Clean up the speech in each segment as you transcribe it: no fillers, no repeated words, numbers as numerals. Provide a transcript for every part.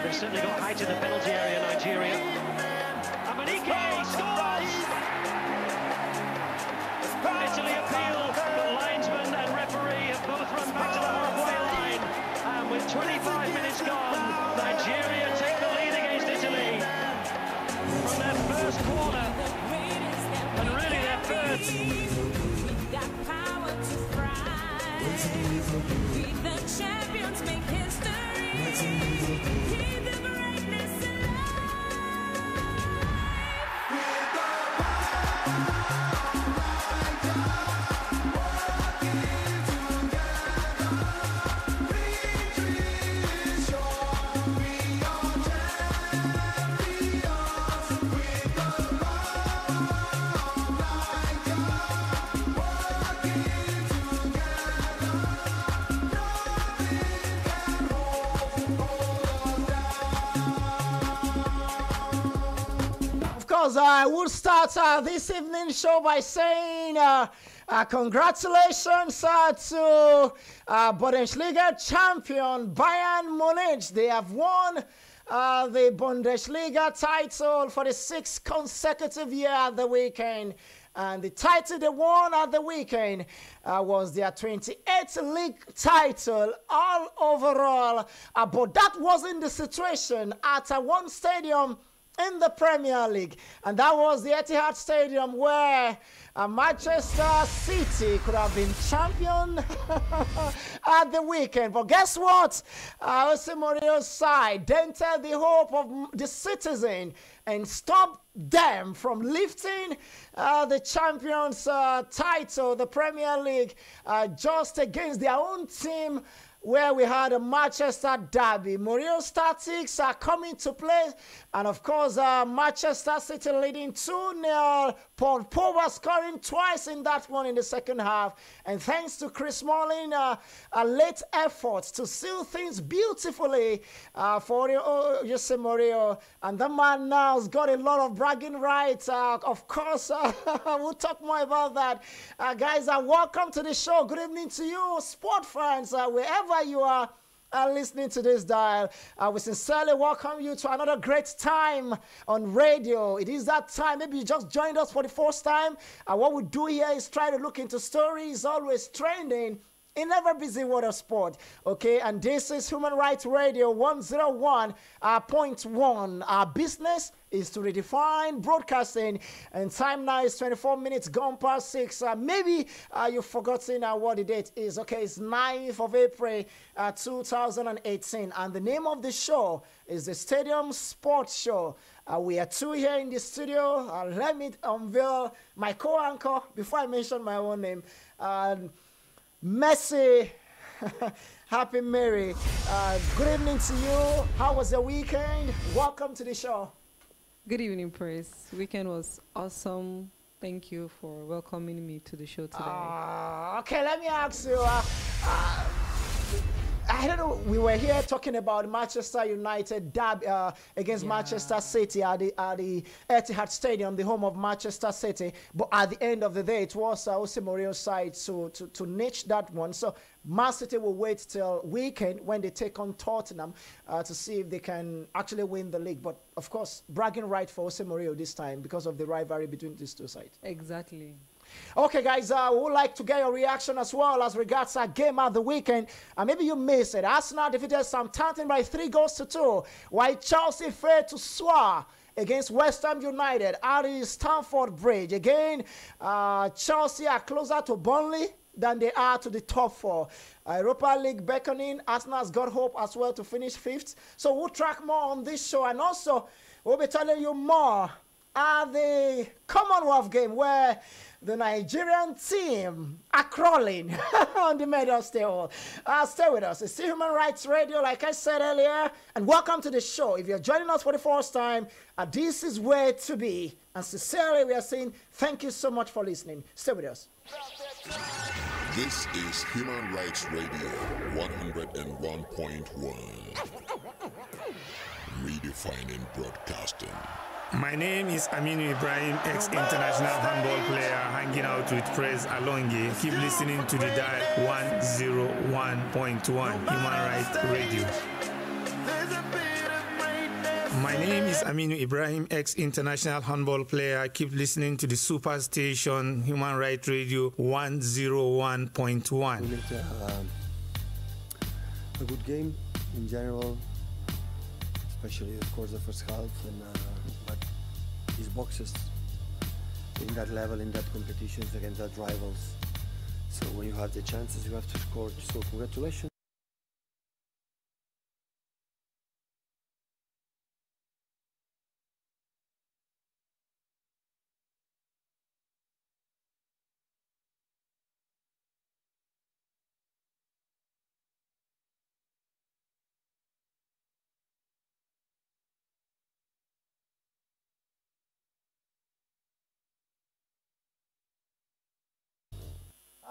They've certainly got height in the penalty area, Nigeria. Amanike scores! Italy appeal, but linesman and referee have both run back to the halfway line. And with 25 minutes gone, Nigeria take the lead against Italy from their first quarter. And really their first. We've got power to thrive. We the champions make history. Keep the greatness I will start this evening show by saying congratulations to Bundesliga champion Bayern Munich. They have won the Bundesliga title for the 6th consecutive year at the weekend. And the title they won at the weekend was their 28th league title all overall. But that wasn't the situation at one stadium in the Premier League, and that was the Etihad Stadium, where Manchester City could have been champion at the weekend. But guess what? Jose Mourinho's side dented the hope of the citizen and stopped them from lifting the champions title, the Premier League, just against their own team, where we had a Manchester derby. Mourinho's tactics are coming to play, and of course, Manchester City leading 2-0. Paul Pogba scoring twice in that one in the second half, and thanks to Chris Smalling, a late effort to seal things beautifully for Jose Mourinho, and the man now has got a lot of bragging rights. Of course, we'll talk more about that. Guys, welcome to the show. Good evening to you, sport fans, wherever you are listening to this dial. We sincerely welcome you to another great time on radio. It is that time. Maybe you just joined us for the first time. What we do here is try to look into stories always trending in ever busy world of sport. Okay, and this is Human Rights Radio 101.1. Our business is to redefine broadcasting, and time now is 24 minutes gone past 6. Maybe you've forgotten what the date is. Okay, it's 9th of April 2018, and the name of the show is the Stadium Sports Show. We are two here in the studio. Let me unveil my co-anchor before I mention my own name. Messi, Happy Mary. Good evening to you. How was your weekend? Welcome to the show. Good evening, Praise. Weekend was awesome. Thank you for welcoming me to the show today. Okay, let me ask you. I don't know. We were here talking about Manchester United derby against Manchester City at the Etihad Stadium, the home of Manchester City. But at the end of the day, it was Jose Mourinho's side to niche that one. So Man City will wait till weekend when they take on Tottenham to see if they can actually win the league. But of course, bragging right for Jose Mourinho this time because of the rivalry between these two sides. Exactly. Okay, guys, we would like to get your reaction as well as regards our game at the weekend. Maybe you missed it. Arsenal defeated Southampton by 3-2, while Chelsea failed to soar against West Ham United at the Stamford Bridge. Again, Chelsea are closer to Burnley than they are to the top four. Europa League beckoning. Arsenal has got hope as well to finish 5th. So we'll track more on this show, and also we'll be telling you more at the Commonwealth game, where the Nigerian team are crawling on the medal table. Stay with us. It's Human Rights Radio, like I said earlier, and welcome to the show. If you're joining us for the first time, this is where to be. And sincerely, we are saying thank you so much for listening. Stay with us. This is Human Rights Radio 101.1. Redefining broadcasting. My name is Aminu Ibrahim, ex-international handball player, hanging out with Prez Alonge. Keep listening to the dial 101.1 Human Rights Radio. My name is Aminu Ibrahim, ex-international handball player. Keep listening to the super station Human Rights Radio 101.1. We looked at a good game in general, especially of course the first half, and but his boxes in that level, in that competitions against that rivals. So when you have the chances, you have to score. So congratulations.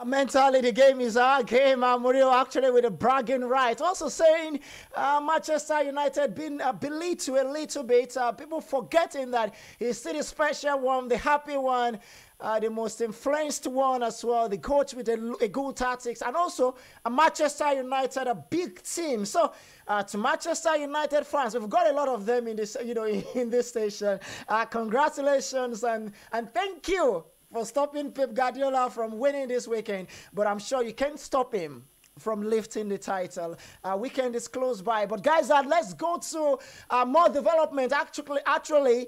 Mentally, the game is our game. Murillo actually with a bragging right. Also saying Manchester United been belittled a little bit. People forgetting that he's still the special one, the happy one, the most influenced one as well, the coach with a good tactics, and also a Manchester United, a big team. So to Manchester United fans, we've got a lot of them in this, in this station. Congratulations and thank you for stopping Pep Guardiola from winning this weekend, but I'm sure you can't stop him from lifting the title. Weekend is close by, but guys, let's go to more development. Actually,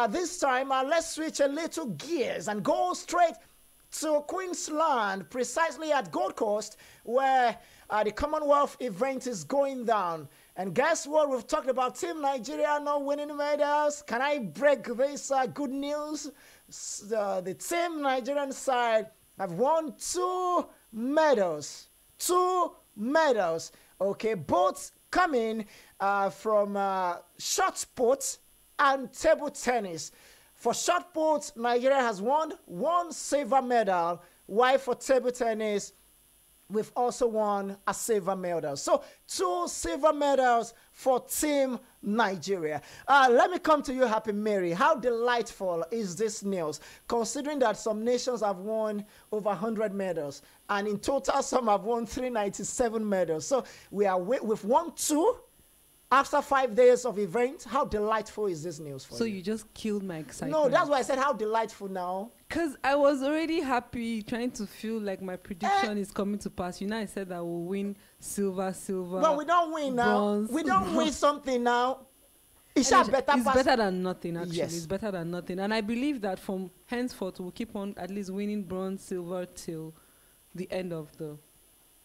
this time, let's switch a little gears and go straight to Queensland, precisely at Gold Coast, where the Commonwealth event is going down. And guess what? We've talked about Team Nigeria not winning medals. Can I break this good news? The Team Nigerian side have won 2 medals. 2 medals. Okay, both coming from shot put and table tennis. For shot put, Nigeria has won 1 silver medal, while for table tennis, we've also won a silver medal. So 2 silver medals for Team Nigeria. Let me come to you, Happy Mary. How delightful is this news, considering that some nations have won over 100 medals, and in total some have won 397 medals. So we've won 2 after 5 days of event. How delightful is this news for you? So you just killed my excitement. No, that's why I said how delightful now. Because I was already happy, trying to feel like my prediction is coming to pass. I said that we'll win silver. Well, we don't win now. Bronze, we don't win something now. It's better than nothing, actually. Yes. It's better than nothing. And I believe that from henceforth, we'll keep on at least winning bronze, silver till the end of the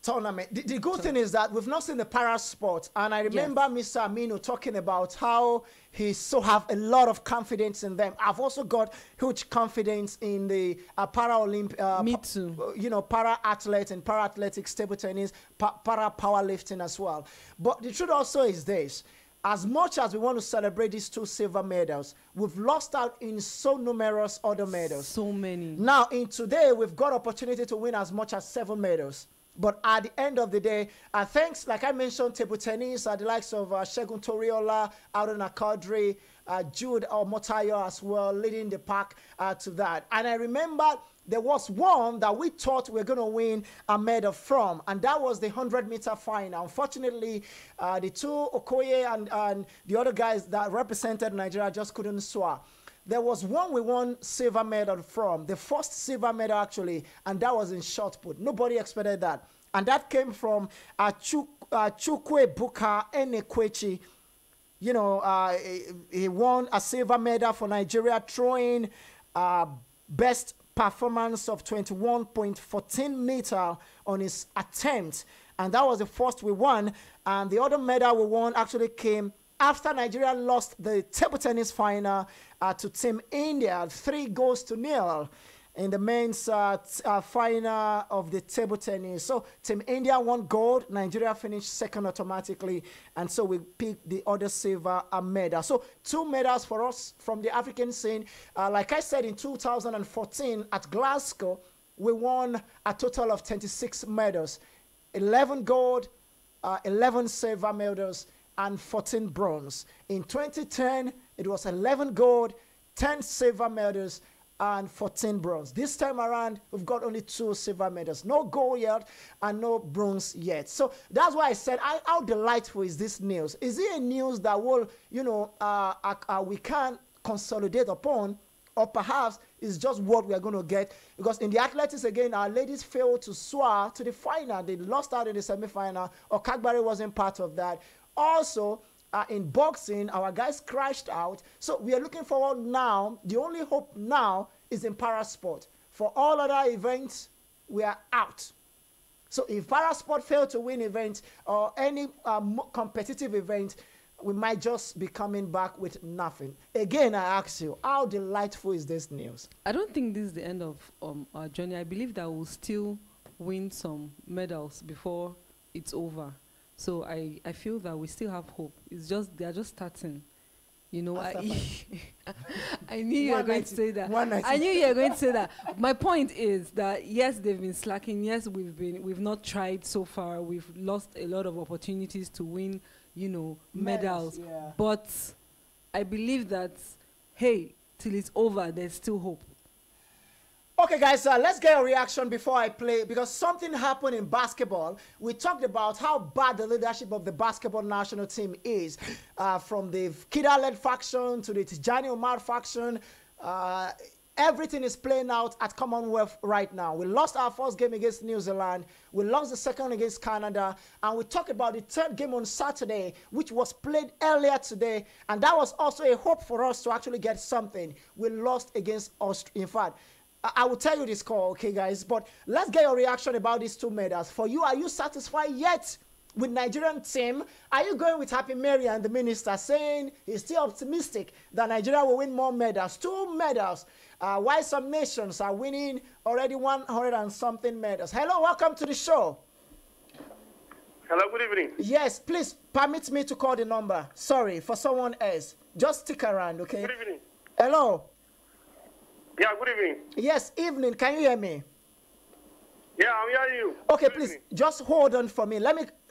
tournament. The good thing is that we've not seen the para sport, and I remember Mr. Aminu talking about how he so have a lot of confidence in them. I've also got huge confidence in the Paralympic, me too. Para athletes and para athletics, table tennis, para powerlifting as well. But the truth also is this: as much as we want to celebrate these 2 silver medals, we've lost out in so numerous other medals. So many. Now, in today, we've got opportunity to win as much as 7 medals. But at the end of the day, thanks, like I mentioned, table tennis, the likes of Segun Toriola, Aruna Kadri, Jude Omotayo as well, leading the pack to that. And I remember there was one that we thought we were going to win a medal from, and that was the 100-meter final. Unfortunately, the 2, Okoye and the other guys that represented Nigeria, just couldn't soar. There was one we won silver medal from, the first silver medal actually, and that was in shot put. Nobody expected that. And that came from Chukwe Buka Enekwechi. He won a silver medal for Nigeria, throwing best performance of 21.14 meter on his attempt. And that was the first we won. And the other medal we won actually came after Nigeria lost the table tennis final to Team India, 3-0 in the men's final of the table tennis. So Team India won gold, Nigeria finished second automatically, and so we picked the other silver medal. So 2 medals for us from the African scene. Like I said, in 2014 at Glasgow, we won a total of 26 medals, 11 gold, 11 silver medals, and 14 bronze. In 2010, it was 11 gold, 10 silver medals and 14 bronze. This time around, we've got only 2 silver medals. No gold yet and no bronze yet. So that's why I said, how delightful is this news? Is it a news that will, you know, we can consolidate upon, or perhaps it's just what we are going to get? Because in the athletics, again, our ladies failed to soar to the final. They lost out in the semi-final. Okagbare wasn't part of that. Also, in boxing, our guys crashed out. So we are looking forward now. The only hope now is in parasport. For all other events, we are out. So if parasport fail to win events or any competitive event, we might just be coming back with nothing. Again, I ask you, how delightful is this news? I don't think this is the end of our journey. I believe that we'll still win some medals before it's over. So I feel that we still have hope. It's just, they're just starting. You know, I knew you were going to say that. I knew you were going to say that. My point is that, yes, they've been slacking. Yes, we've not tried so far. We've lost a lot of opportunities to win, you know, medals. Yeah. But I believe that, hey, till it's over, there's still hope. Okay, guys, let's get a reaction before I play, because something happened in basketball. We talked about how bad the leadership of the basketball national team is, from the Kida-led faction to the Tijani Omar faction. Everything is playing out at Commonwealth right now. We lost our first game against New Zealand. We lost the second against Canada. And we talked about the third game on Saturday, which was played earlier today. And that was also a hope for us to actually get something. We lost against Australia. In fact, I will tell you this call, okay, guys? But let's get your reaction about these 2 medals. For you, are you satisfied yet with Nigerian team? Are you going with Happy Mary and the minister saying he's still optimistic that Nigeria will win more medals? 2 medals. Why some nations are winning already 100 and something medals? Hello, welcome to the show. Hello, good evening. Yes, please permit me to call the number. Sorry, for someone else. Just stick around, okay? Good evening. Hello. Yeah, good evening. Yes, evening. Can you hear me? Yeah, I'm hearing you. Okay, Good please, evening. just hold on for me.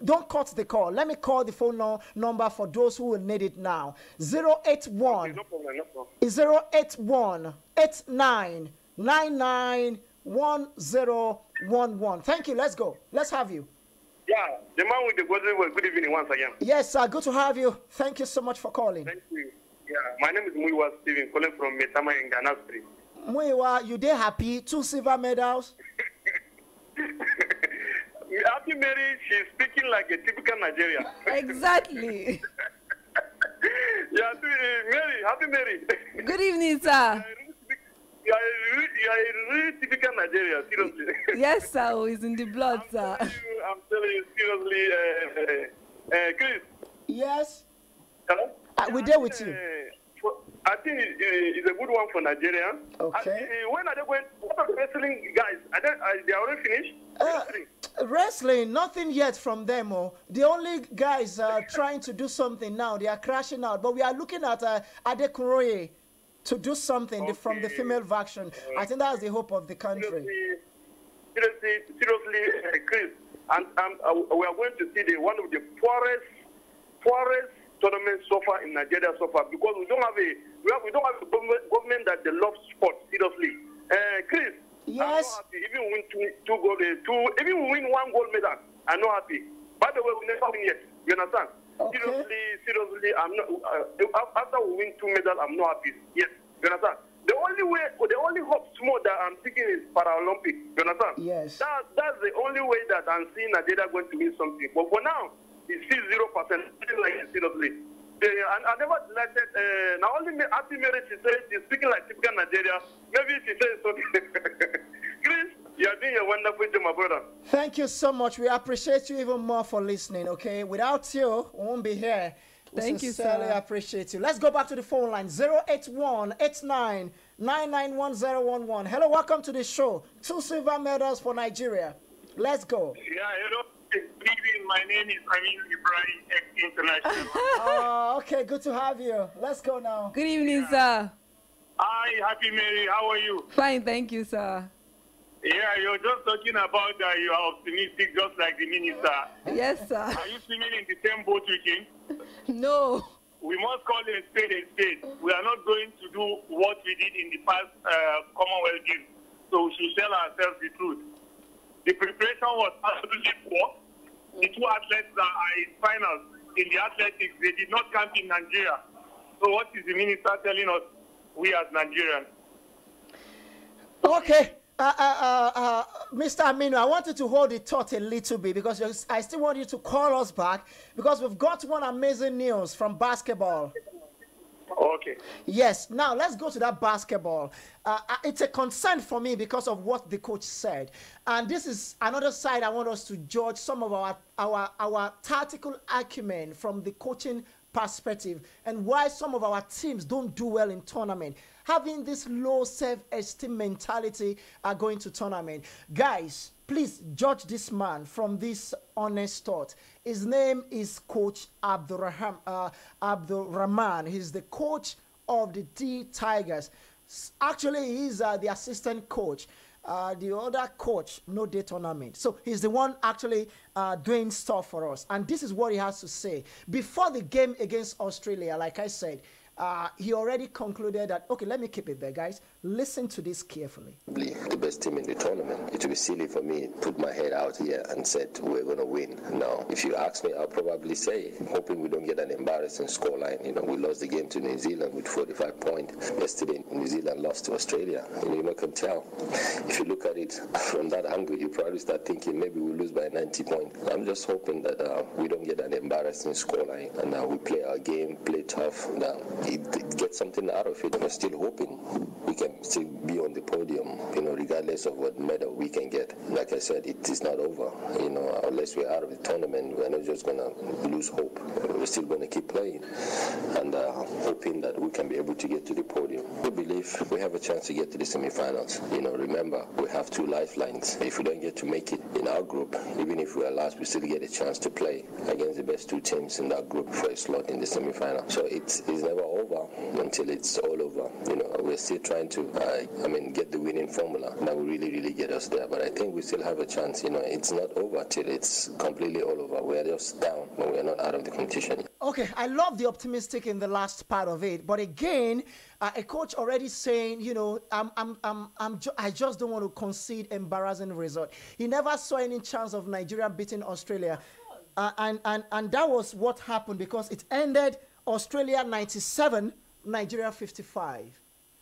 Don't cut the call. Let me call the phone number for those who will need it now. 081 Okay, no problem, no problem. 081 89 99 1011. Thank you. Let's go. Let's have you. Yeah, the man with the golden word. Good evening once again. Yes, sir. Good to have you. Thank you so much for calling. Thank you. Yeah, my name is Muiwa Steven, calling from Metama in Ghana Street. Muiwa, you there happy? 2 silver medals. Happy Mary, she's speaking like a typical Nigerian. Exactly. Yeah, Mary, Happy Mary. Good evening, sir. You are a really typical Nigerian, seriously. Yes, sir. Oh, it's in the blood, sir. I'm telling you, seriously, Chris. Yes. Hello? We're there with you. I think it's a good one for Nigeria. Okay. When are they going? What are the wrestling guys? They are already finished? Wrestling, nothing yet from them. The only guys are trying to do something now. They are crashing out. But we are looking at Adekuroye to do something from the female faction. I think that's the hope of the country. Seriously, Chris, and we are going to see one of the poorest tournaments so far in Nigeria so far, because we don't have a government that they love sport seriously. Chris, yes. I'm not happy. Even we win even we win 1 gold medal, I'm not happy. By the way, we never win yet. You understand? Okay. Seriously, I'm not. After we win 2 medals, I'm not happy. Yes, you understand? The only hope small that I'm thinking is Paralympic. You understand? Yes. That's the only way that I'm seeing Nigeria going to win something. But for now, it's still 0%. Like seriously. I never delighted. Now only Happy Mary, she says she's speaking like typical Nigeria. Maybe she says something. Chris, you are doing a wonderful job, my brother. Thank you so much. We appreciate you even more for listening, okay? Without you, we won't be here. Thank you, sincerely sir. appreciate you. Let's go back to the phone line. 081 89 991011. Hello, welcome to the show. 2 silver medals for Nigeria. Let's go. Yeah, hello. Good evening. My name is Ibrahim X International. Okay, good to have you. Let's go now. Good evening, sir. Hi, Happy Mary. How are you? Fine, thank you, sir. Yeah, you're just talking about that you are optimistic just like the minister. Yes, sir. Are you swimming in the same boat with him? No. we must call a spade a spade. We are not going to do what we did in the past Commonwealth Games. So we should tell ourselves the truth. The preparation was absolutely poor. The two athletes that are in finals in the athletics, they did not camp in Nigeria. So what is the minister telling us, we as Nigerians? Okay. Mr. Aminu, I want you to hold the thought a little bit because I still want you to call us back because we've got one amazing news from basketball. Okay. Yes. Now let's go to that basketball. It's a concern for me because of what the coach said, and this is another side I want us to judge some of our tactical acumen from the coaching perspective and why some of our teams don't do well in tournament. Having this low self-esteem mentality are going to tournament. Guys, please judge this man from this honest thought. His name is Coach Abdurrahman. He's the coach of the D Tigers. Actually, he's the assistant coach. The other coach, no day tournament. So he's the one actually doing stuff for us. And this is what he has to say. Before the game against Australia, like I said, he already concluded that, okay, let me keep it there, guys. Listen to this carefully. The best team in the tournament. It would be silly for me to put my head out here and said we're going to win. No. If you ask me, I'll probably say, hoping we don't get an embarrassing scoreline. You know, we lost the game to New Zealand with 45 points. Yesterday, New Zealand lost to Australia. You know, you can tell. If you look at it from that angle, you probably start thinking maybe we lose by 90 points. I'm just hoping that we don't get an embarrassing scoreline and we play our game, play tough, get something out of it. I'm still hoping we can still be on the podium, you know, regardless of what medal we can get. Like I said, it is not over. You know, unless we're out of the tournament, we're not just going to lose hope. We're still going to keep playing and hoping that we can be able to get to the podium. We believe we have a chance to get to the semifinals. You know, remember, we have two lifelines. If we don't get to make it in our group, even if we are last, we still get a chance to play against the best two teams in that group for a slot in the semifinal. So it's never over until it's all over. You know, we're still trying to get the winning formula that will really get us there. But I think we still have a chance. You know, it's not over till it's completely all over. We're just down, but we're not out of the competition. Okay, I love the optimistic in the last part of it, but again, a coach already saying, you know, I just don't want to concede embarrassing result. He never saw any chance of Nigeria beating Australia, and that was what happened because it ended Australia 97, Nigeria 55.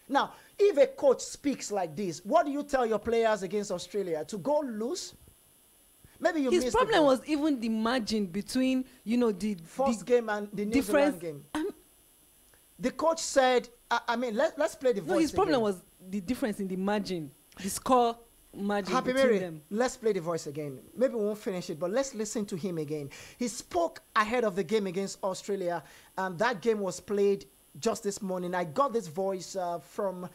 Now, if a coach speaks like this, what do you tell your players against Australia? To go lose? Maybe you missed. His problem was even the margin between, you know, the first game and the New Zealand game. The coach said, let's play the voice. No, his problem again. was the difference in the margin, the score margin Happy between Mary, them. let's play the voice again. Maybe we won't finish it, but let's listen to him again. He spoke ahead of the game against Australia, and that game was played just this morning. I got this voice from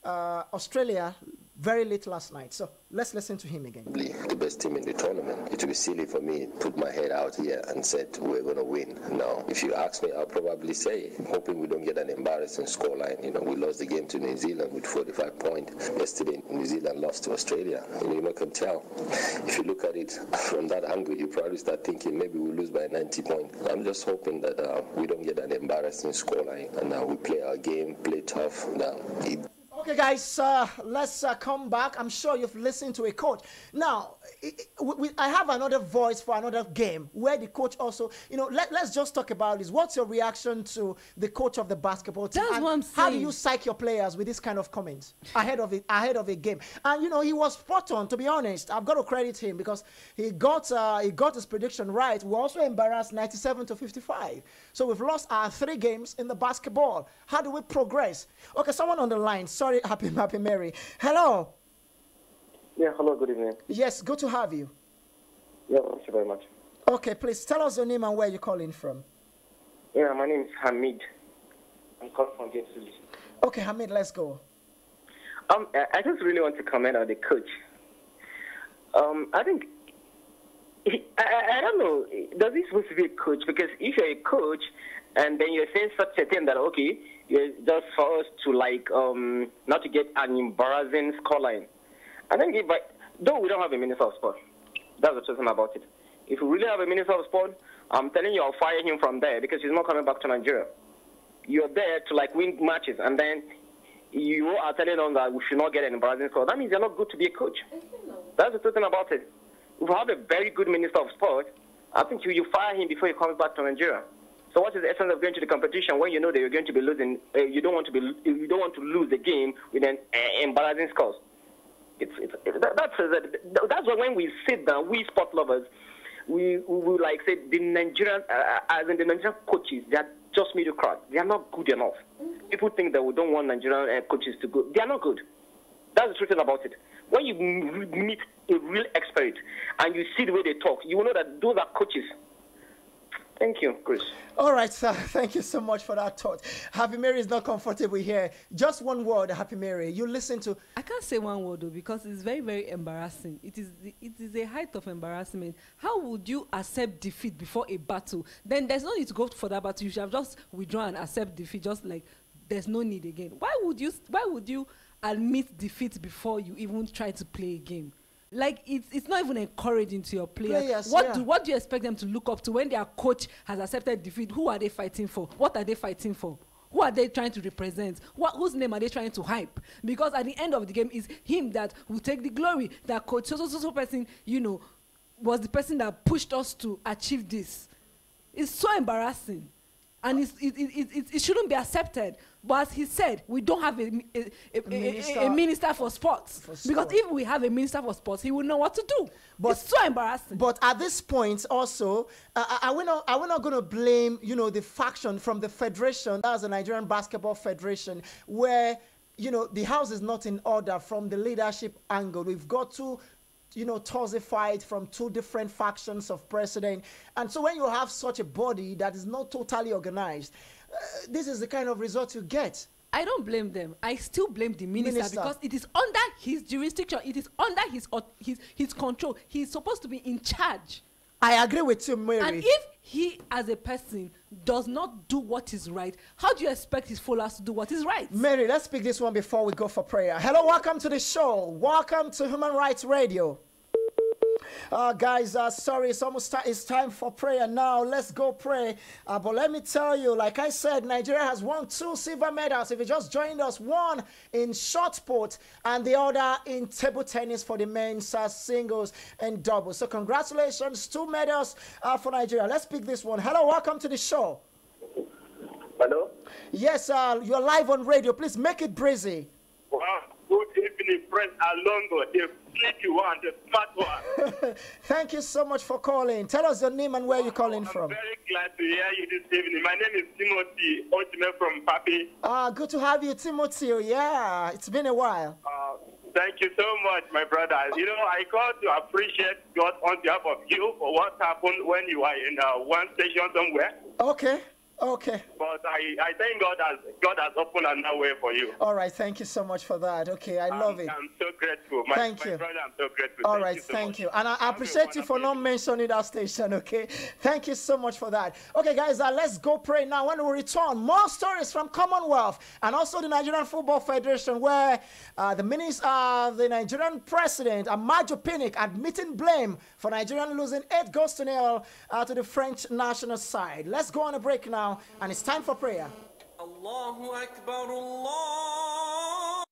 Australia very late last night. So let's listen to him again. The best team in the tournament. It would be silly for me to put my head out here and said we're going to win. No. If you ask me, I'll probably say, hoping we don't get an embarrassing scoreline. You know, we lost the game to New Zealand with 45 points. Yesterday, New Zealand lost to Australia. You know, you can tell. If you look at it from that angle, you probably start thinking maybe we lose by 90 points. I'm just hoping that we don't get an embarrassing scoreline and we play our game, play tough. Okay, guys, let's come back. I'm sure you've listened to a coach. Now, I have another voice for another game where the coach also, you know, let's just talk about this. What's your reaction to the coach of the basketball team? That's what I'm saying. How do you psych your players with this kind of comments ahead of a game? And, you know, he was spot on, to be honest. I've got to credit him because he got his prediction right. We also embarrassed 97-55. So we've lost our 3 games in the basketball. How do we progress? Okay, someone on the line. Sorry, Happy Mary. Hello. Yeah, hello, good evening. Yes, good to have you. Yeah, thank you very much. Okay, please tell us your name and where you're calling from. Yeah, my name is Hamid. I'm calling from Gainesville. Okay, Hamid, let's go. I just really want to comment on the coach. I think, I don't know, does he supposed to be a coach? Because if you're a coach and then you're saying such a thing that, okay, you're just for us to like, not to get an embarrassing scoreline. I think though we don't have a minister of sport, that's the truth about it. If we really have a minister of sport, I'm telling you, I'll fire him from there because he's not coming back to Nigeria. you're there to like win matches, and then you are telling us that we should not get an embarrassing score. That means you're not good to be a coach. That's the truth about it. We have a very good minister of sport. I think you fire him before he comes back to Nigeria. So what is the essence of going to the competition when you know that you're going to be losing? You don't want to lose the game with an embarrassing scores. That's why when we sit down, we sport lovers, we like say the Nigerian, as in the Nigerian coaches, they are just mediocre. They are not good enough. People think that we don't want Nigerian coaches to go. They are not good. That's the truth about it. When you meet a real expert and you see the way they talk, you will know that those are coaches. Thank you, Chris. All right, sir. Thank you so much for that thought. Happy Mary is not comfortable here. Just one word, Happy Mary. You listen to... I can't say one word, though, because it's very, very embarrassing. It is a height of embarrassment. How would you accept defeat before a battle? Then there's no need to go for that battle. You should have just withdrawn and accept defeat, just like there's no need again. Why would you admit defeat before you even try to play a game? Like it's not even encouraging to your players. What do you expect them to look up to when their coach has accepted defeat? Who are they fighting for? What are they fighting for? Who are they trying to represent? Whose name are they trying to hype? Because at the end of the game, it's him that will take the glory. That coach, so person, was the person that pushed us to achieve this. It's so embarrassing. And it shouldn't be accepted. But as he said, we don't have a minister for sports. Because if we have a minister for sports, he will know what to do. But it's so embarrassing. But at this point, also, are we not going to blame, the faction from the federation, that's the Nigerian Basketball Federation, where, the house is not in order from the leadership angle. We've got to tossified from two different factions of president. And so when you have such a body that is not totally organized, this is the kind of result you get. I don't blame them. I still blame the minister because it is under his jurisdiction. It is under his control. He's supposed to be in charge. I agree with you, Mary. And if he, as a person, does not do what is right, how do you expect his followers to do what is right? Mary, let's pick this one before we go for prayer. Hello, welcome to the show. Welcome to Human Rights Radio. Guys, sorry, it's time for prayer now. Let's go pray. But let me tell you, like I said, Nigeria has won 2 silver medals. If you just joined us, one in shot put and the other in table tennis for the men's singles and doubles. So congratulations, 2 medals for Nigeria. Let's pick this one. Hello, welcome to the show. Hello? Yes, you're live on radio. Please make it breezy. Wow. Good evening, friend Alongo, the fleeky one, the smart one. Thank you so much for calling. Tell us your name and where you're calling from. I'm very glad to hear you this evening. My name is Timothy Otime from Papi. Good to have you, Timothy. Yeah, it's been a while. Thank you so much, my brother. I called to appreciate God on behalf of you for what happened when you were in one station somewhere. Okay. Okay. But I thank God has opened another way for you. All right. Thank you so much for that. Okay. I love it. I'm so grateful. Thank you. My brother, I'm so grateful. All right. Thank you. And I appreciate you for not mentioning that station. Okay. Thank you so much for that. Okay, guys, let's go pray now. When we return, more stories from Commonwealth and also the Nigerian Football Federation, where the Nigerian president, Amajo Pinnick, admitting blame for Nigeria losing 8-0 to the French national side. Let's go on a break now. And it's time for prayer. Allahu Akbar, Allah.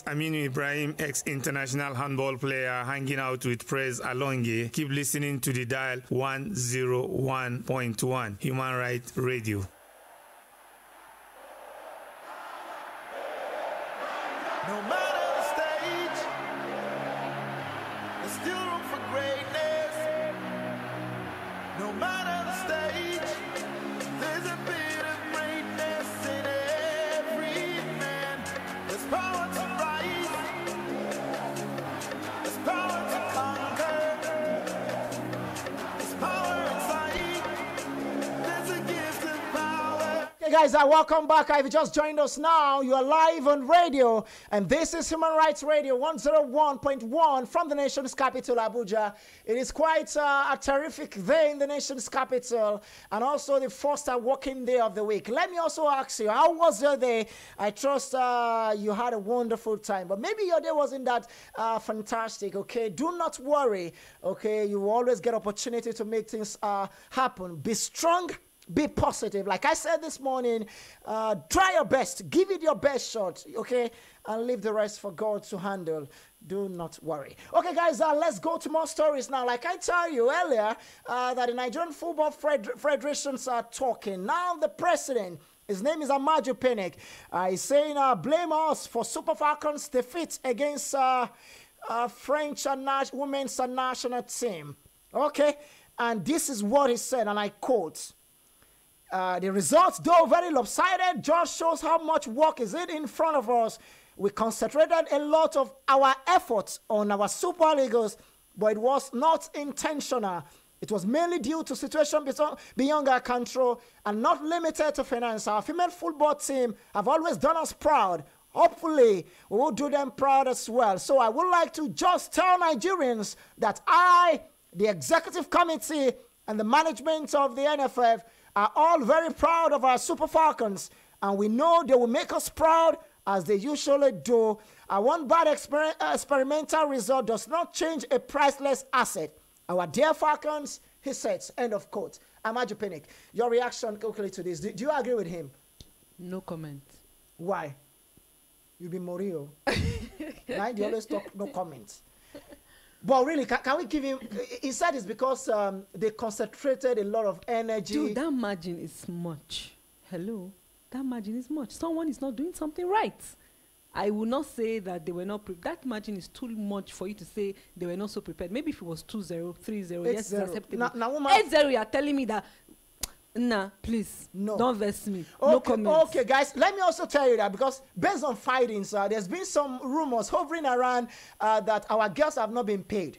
is Aminu Ibrahim, ex-international handball player, hanging out with Prez Alonge. Keep listening to the dial 101.1 Human Rights Radio. No matter the stage, there's still room for greatness. No matter the stage, there's a bit of greatness in every man. There's power to rise, there's power to conquer, there's power inside, there's a gift of power. Hey guys, welcome back. If you just joined us now, you are live on radio, and this is Human Rights Radio 101.1 from the nation's capital, Abuja. It is quite a terrific day in the nation's capital, and also the first working day of the week. Let me also ask you, how was your day? I trust you had a wonderful time, but maybe your day wasn't that fantastic, okay? Do not worry, okay? You will always get opportunity to make things happen. Be strong. Be positive. Like I said this morning, try your best. Give it your best shot, okay? And leave the rest for God to handle. Do not worry. Okay, guys, let's go to more stories now. Like I tell you earlier, that the Nigerian Football Federations are talking. Now the president, his name is Amaju Pinnick, is saying, blame us for Super Falcons' defeat against French women's national team. Okay? And this is what he said, and I quote, the results, though very lopsided, just shows how much work is in front of us. We concentrated a lot of our efforts on our Super Eagles, but it was not intentional. It was mainly due to situation beyond our control and not limited to finance. Our female football team have always done us proud. Hopefully, we will do them proud as well. So I would like to just tell Nigerians that I, the executive committee, and the management of the NFF are all very proud of our Super Falcons, and we know they will make us proud as they usually do. One bad experimental result does not change a priceless asset. Our dear Falcons, he says, end of quote. Amaju Pinnick, your reaction quickly to this. Do you agree with him? No comment. Why? You be Morio. Right? You always talk, no comments. But really, can we give him... He said it's because they concentrated a lot of energy. Dude, that margin is much. Hello? That margin is much. Someone is not doing something right. I will not say that they were not prepared. That margin is too much for you to say they were not so prepared. Maybe if it was 2-0, 3-0, yes, it's acceptable. 8-0, you are telling me that... Nah, please. No. Don't vex me. Okay, no comments. Okay, guys, let me also tell you that because based on findings, there's been some rumors hovering around that our girls have not been paid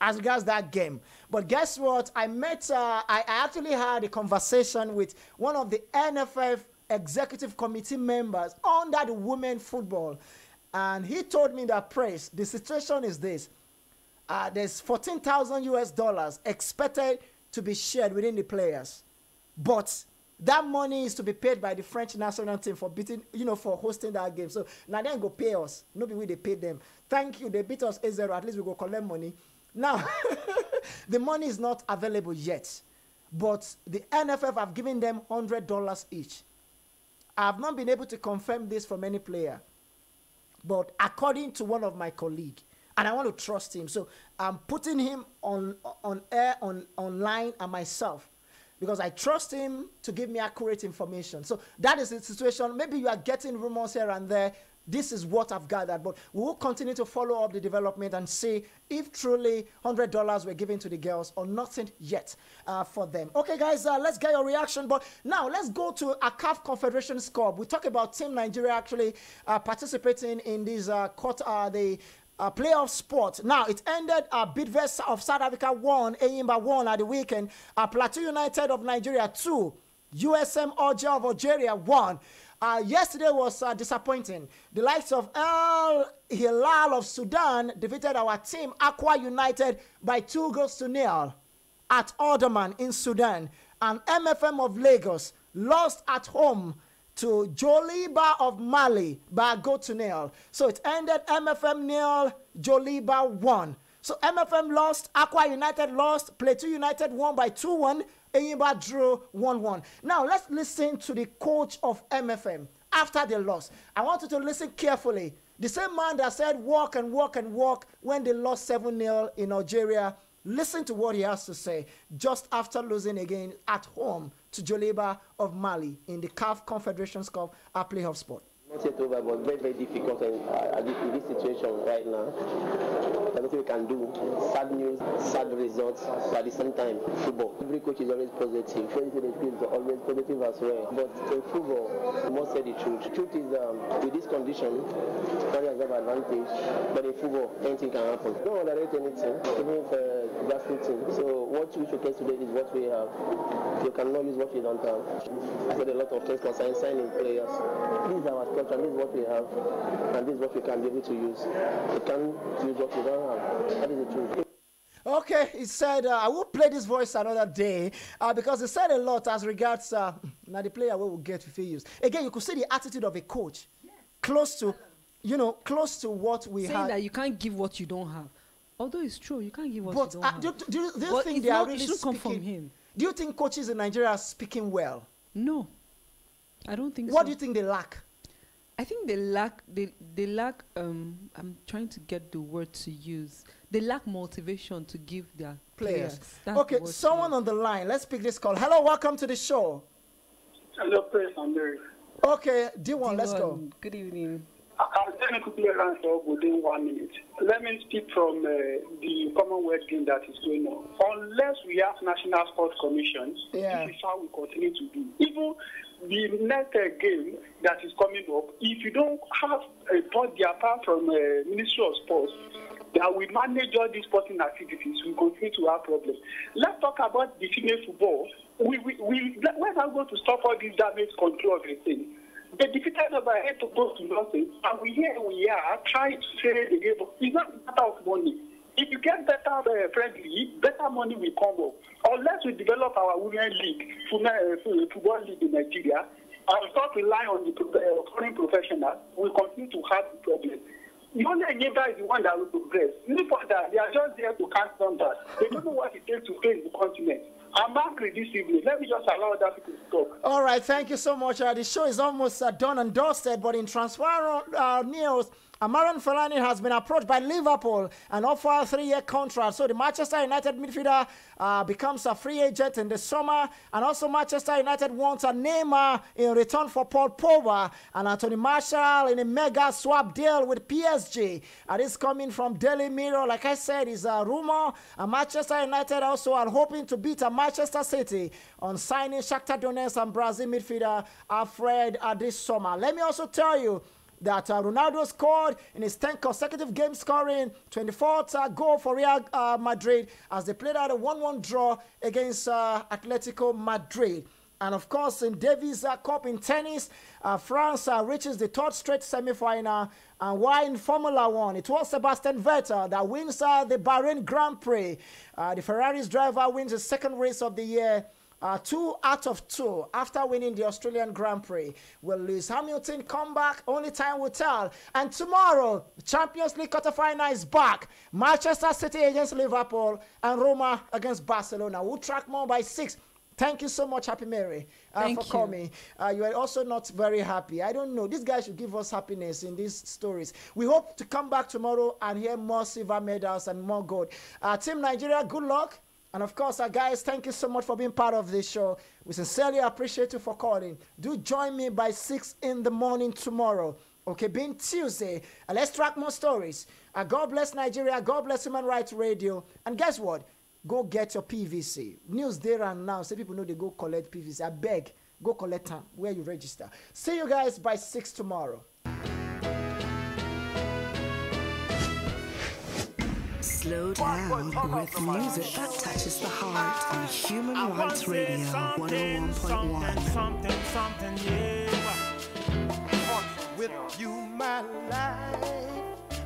as regards that game. But guess what? I actually had a conversation with one of the NFF executive committee members on that women football. And he told me that, Praise, the situation is this. There's $14,000 expected to be shared within the players. But that money is to be paid by the French national team for beating, for hosting that game. So now they go pay us. Nobody will they pay them. Thank you. They beat us 8-0. At least we go collect money. Now, the money is not available yet. But the NFF have given them $100 each. I have not been able to confirm this from any player. But according to one of my colleagues, and I want to trust him. So I'm putting him on air, online, and myself, because I trust him to give me accurate information. So that is the situation. Maybe you are getting rumors here and there. This is what I've gathered. But we will continue to follow up the development and see if truly $100 were given to the girls or nothing yet for them. Okay, guys, let's get your reaction. But now let's go to a CAF Confederation Cup. We talk about Team Nigeria actually participating in this playoff sport. Now, it ended Bidvest of South Africa 1, Enyimba 1 at the weekend. Plateau United of Nigeria 2, USM Oja of Algeria 1. Yesterday was disappointing. The likes of Al Hilal of Sudan defeated our team, Aqua United, by 2-0 at Alderman in Sudan. And MFM of Lagos lost at home to Joliba of Mali by 0-0. So it ended MFM 0, Joliba 1. So MFM lost, Aqua United lost, Plateau United won by 2-1, Enyimba drew 1-1. Now let's listen to the coach of MFM after the loss. I want you to listen carefully The same man that said walk and walk and walk when they lost 7-0 in Algeria. Listen to what he has to say just after losing again at home to Joliba of Mali in the CAF Confederations Cup at playoff spot. Not yet over, but very, very difficult in this situation right now. There's nothing we can do. Sad news, sad results, but at the same time, football. Every coach is always positive. President is always positive as well. But in football, you must say the truth. The truth is, with this condition, nobody has an advantage. But in football, anything can happen. Don't underrate anything, even if that's team. So what we showcase today is what we have. You cannot use what you don't have. I said a lot of things concerning signing players. This is our structure, this is what we have, and this is what we can be able to use. We can't use what we don't have. That is the truth. Okay, he said, I will play this voice another day because he said a lot as regards now the player we will get if he use. Again, you could see the attitude of a coach, close to, close to what we have. Saying that you can't give what you don't have. Although it's true, you can't give what you don't have. Do you think they are really speaking? come from him? Do you think coaches in Nigeria are speaking well? No, I don't think so. What do you think they lack? I think they lack, I'm trying to get the word to use. They lack motivation to give their players. Okay, someone on the line. Let's pick this call. Hello, welcome to the show. Hello, Prince Andre. Okay, D1, let's go. Good evening. I'll tell you quickly answer within 1 minute. Let me speak from the Commonwealth game that is going on. Unless we have National Sports Commission, this is how we continue to do. Even the next game that is coming up, if you don't have a body apart from Ministry of Sports that will manage all these sporting activities, we continue to have problems. Let's talk about the female football. We're not going to stop all this damage control of the thing. They defeated us by 8 to go to nothing, and we are trying to say the game. It's not a matter of money. If you get better friendly, better money will come up. Unless we develop our women's league, football league in Nigeria, and stop relying on the foreign professionals, we continue to have the problem. The only neighbor is the one that will progress. Look for that. They are just there to count numbers. They don't know what it takes to face the continent. I'm angry this evening. Let me just allow other people to talk. All right, thank you so much. The show is almost done and dusted, but in transfer news, Amaran Fellaini has been approached by Liverpool and offered a 3-year contract. So the Manchester United midfielder becomes a free agent in the summer. And also Manchester United wants a Neymar in return for Paul Pogba and Anthony Martial in a mega swap deal with PSG. And this coming from Daily Mirror. Like I said, is a rumor. And Manchester United also are hoping to beat Manchester City on signing Shakhtar Donetsk and Brazil midfielder Alfred this summer. Let me also tell you that Ronaldo scored in his 10th consecutive game, scoring 24th goal for Real Madrid as they played out a 1-1 draw against Atletico Madrid. And of course, in Davis Cup in tennis, France reaches the 3rd straight semi-final. And while in Formula 1, it was Sebastian Vettel that wins the Bahrain Grand Prix. The Ferrari's driver wins the 2nd race of the year. 2 out of 2 after winning the Australian Grand Prix. Will Lewis Hamilton come back? Only time will tell. And tomorrow, the Champions League quarterfinal is back. Manchester City against Liverpool and Roma against Barcelona. We'll track more by 6. Thank you so much, Happy Mary, for coming. You are also not very happy. I don't know. This guy should give us happiness in these stories. We hope to come back tomorrow and hear more silver medals and more gold. Team Nigeria, good luck. And of course, guys, thank you so much for being part of this show. We sincerely appreciate you for calling. Do join me by 6 in the morning tomorrow. Okay, being Tuesday. And let's track more stories. God bless Nigeria. God bless Human Rights Radio. And guess what? Go get your PVC. News there and now. Say people know they go collect PVC. I beg, go collect them where you register. See you guys by 6 tomorrow. Slow down with music that touches the heart on Human Rights Radio 101.1. Something, yeah. With you, my life.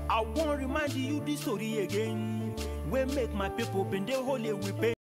I won't remind you this story again. We make my people bend the holy we pay.